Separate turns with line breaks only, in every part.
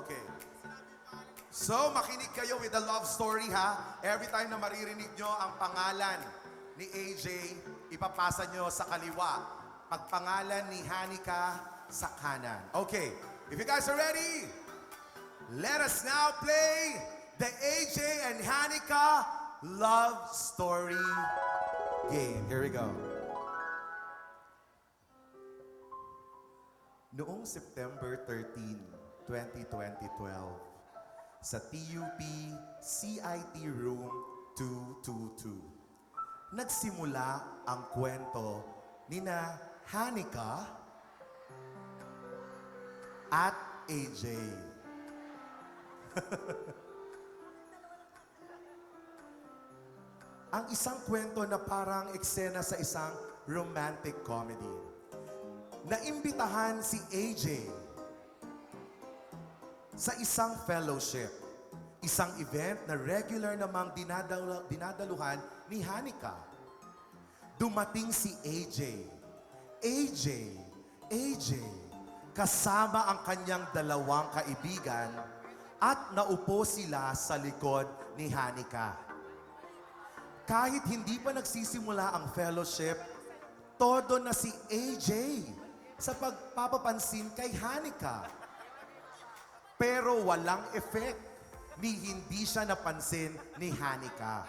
Okay. So, makinig kayo with the love story, ha? Every time na maririnig nyo ang pangalan ni AJ, ipapasa nyo sa kaliwa. Pag pangalan ni Hanika, sa kanan. Okay. If you guys are ready, let us now play the AJ and Hanika love story game. Here we go. Noong September 13, 2012, sa TUP CIT Room 222, nagsimula ang kwento nina Hanika at AJ. Ang isang kwento na parang eksena sa isang romantic comedy. Naimbitahan si AJ sa isang fellowship, isang event na regular namang dinadaluhan ni Hanika. Dumating si AJ. AJ, kasama ang kanyang dalawang kaibigan at naupo sila sa likod ni Hanika. Kahit hindi pa nagsisimula ang fellowship, todo na si AJ sa pagpapapansin kay Hanika. Pero walang effect ni hindi siya napansin ni Hanika.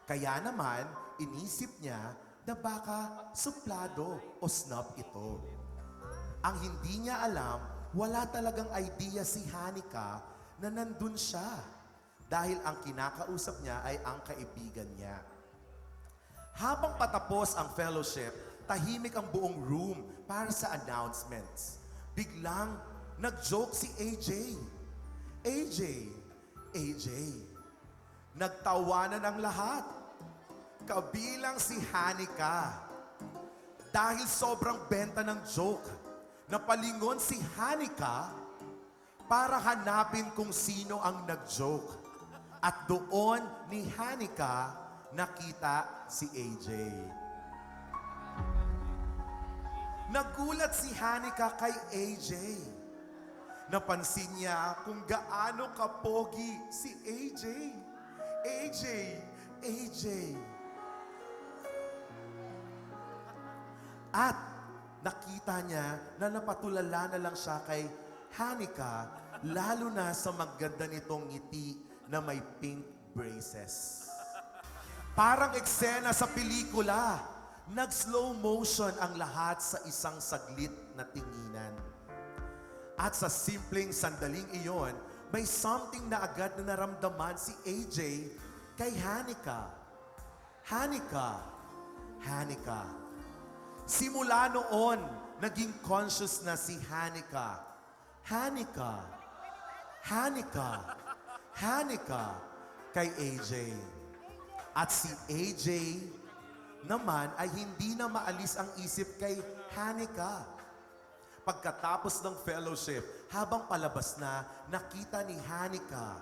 Kaya naman, inisip niya na baka suplado o snub ito. Ang hindi niya alam, wala talagang idea si Hanika na nandun siya dahil ang kinakausap niya ay ang kaibigan niya. Habang patapos ang fellowship, tahimik ang buong room para sa announcements. Biglang nag-joke si AJ. AJ, nagtawanan ang lahat. Kabilang si Hanika. Dahil sobrang benta ng joke, napalingon si Hanika para hanapin kung sino ang nag-joke. At doon ni Hanika nakita si AJ. Nagulat si Hanika kay AJ. Napansin niya kung gaano kapogi si AJ. AJ. At nakita niya na napatulala na lang siya kay Hanika, lalo na sa maganda nitong ngiti na may pink braces. Parang eksena sa pelikula, nag-slow motion ang lahat sa isang saglit na tinginan. At sa simpleng sandaling iyon, may something na agad na naramdaman si AJ kay Hanika. Hanika. Simula noon, naging conscious na si Hanika. Hanika kay AJ. At si AJ naman ay hindi na maalis ang isip kay Hanika. Pagkatapos ng fellowship, habang palabas na, nakita ni Hanika,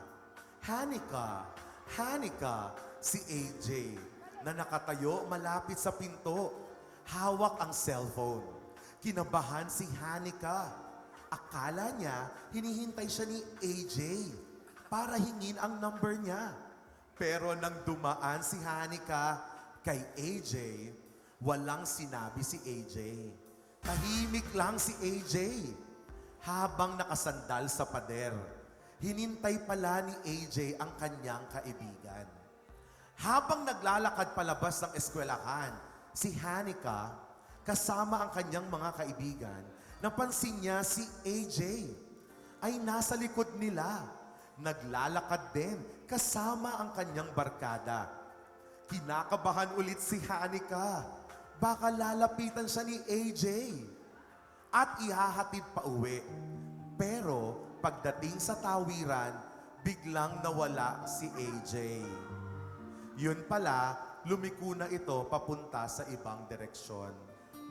si AJ, na nakatayo malapit sa pinto. Hawak ang cellphone. Kinabahan si Hanika. Akala niya, hinihintay siya ni AJ para hingin ang number niya. Pero nang dumaan si Hanika kay AJ, walang sinabi si AJ. Tahimik lang si AJ habang nakasandal sa pader. Hinintay pala ni AJ ang kanyang kaibigan. Habang naglalakad palabas ng eskwelahan, si Hanika, kasama ang kanyang mga kaibigan, napansin niya si AJ ay nasa likod nila. Naglalakad din kasama ang kanyang barkada. Kinakabahan ulit si Hanika. Baka lalapitan siya ni AJ at ihahatid pa uwi. Pero pagdating sa tawiran, biglang nawala si AJ. Yun pala, lumiko na ito papunta sa ibang direksyon.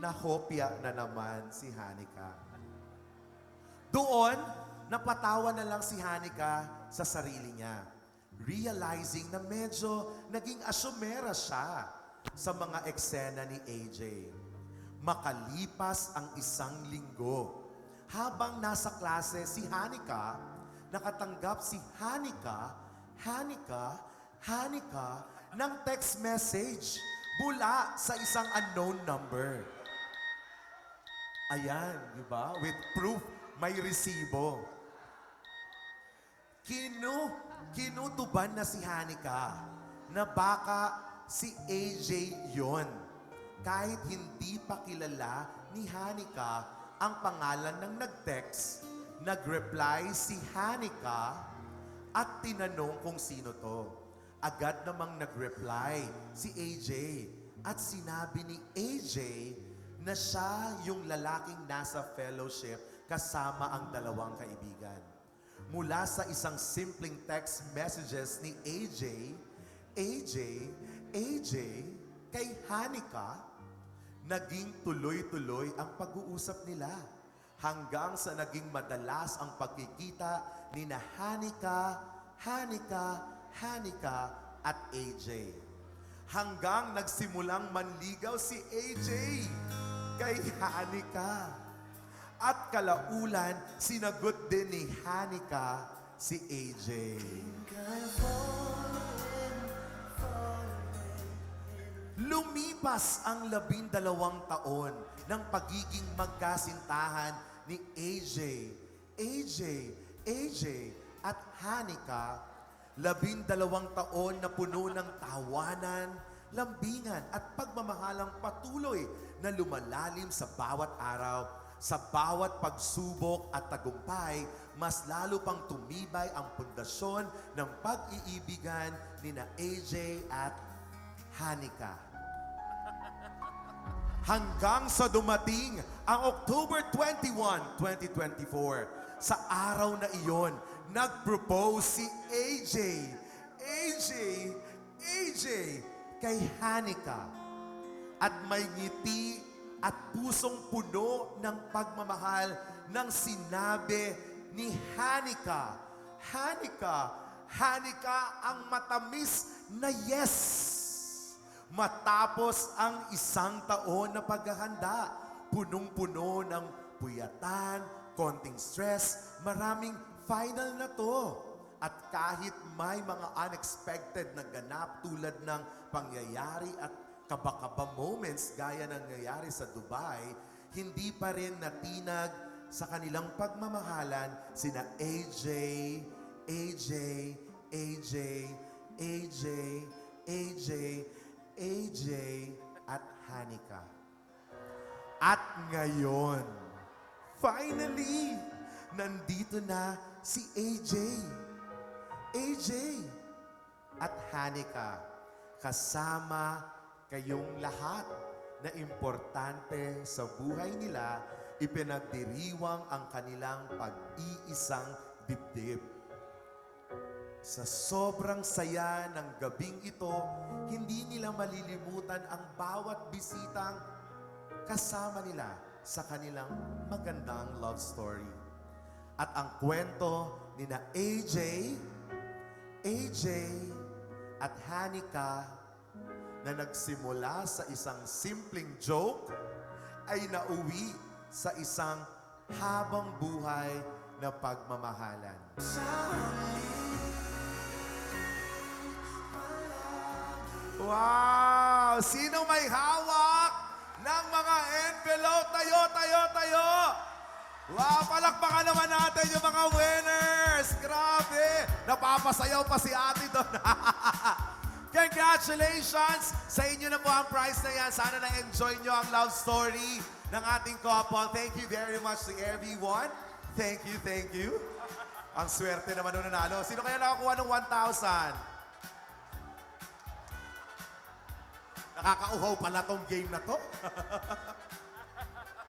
Nahopya na naman si Hanika. Doon, napatawa na lang si Hanika sa sarili niya. Realizing na medyo naging asyomera siya sa mga eksena ni AJ. Makalipas ang 1 linggo, habang nasa klase si Hanika, nakatanggap si Hanika, ng text message mula sa isang unknown number. Ayan, di ba? With proof, may resibo. Kinutuban na si Hanika na baka si AJ yon. Kahit hindi pa kilala ni Hanika ang pangalan ng nag-text, nag-reply si Hanika at tinanong kung sino to. Agad namang nag-reply si AJ at sinabi ni AJ na siya yung lalaking nasa fellowship kasama ang dalawang kaibigan. Mula sa isang simpleng text messages ni AJ, kay Hanika, naging tuloy-tuloy ang pag-uusap nila hanggang sa naging madalas ang pagkikita ni na Hanika at AJ. Hanggang nagsimulang manligaw si AJ kay Hanika. At kalaulan, sinagot din ni Hanika si AJ. Lumipas ang 12 taon ng pagiging magkasintahan ni AJ at Hanika. 12 taon na puno ng tawanan, lambingan at pagmamahalang patuloy na lumalalim sa bawat araw. Sa bawat pagsubok at tagumpay, mas lalo pang tumibay ang pundasyon ng pag-iibigan ni na AJ at Hanika. Hanggang sa dumating ang October 21, 2024. Sa araw na iyon, nag-propose si AJ kay Hanika. At may ngiti at pusong puno ng pagmamahal nang sinabi ni Hanika ang matamis na yes. Matapos ang 1 taon na paghahanda, punong-puno ng puyatan, konting stress, maraming final na to. At kahit may mga unexpected na ganap tulad ng pangyayari at kaba-kaba moments gaya ng nangyayari sa Dubai, hindi pa rin natinag sa kanilang pagmamahalan sina AJ at Hanika. At ngayon, finally, nandito na si AJ at Hanika kasama kayong lahat na importante sa buhay nila, ipinagdiriwang ang kanilang pag-iisang dibdib. Sa sobrang saya ng gabing ito, hindi nila malilimutan ang bawat bisitang kasama nila sa kanilang magandang love story. At ang kwento ni na AJ at Hanika na nagsimula sa isang simpleng joke ay nauwi sa isang habang buhay na pagmamahalan. Wow! Sino may hawak ng mga envelope? Tayo! Wow! Palakpakan naman natin yung mga winners! Grabe! Napapasayaw pa si ate doon. Congratulations! Sa inyo na po ang prize na yan. Sana na-enjoy nyo ang love story ng ating couple. Thank you very much to everyone. Thank you. Ang swerte naman nung nanalo. Sino kaya nakakuha ng 1,000? Nakakauhaw pala tong game na to.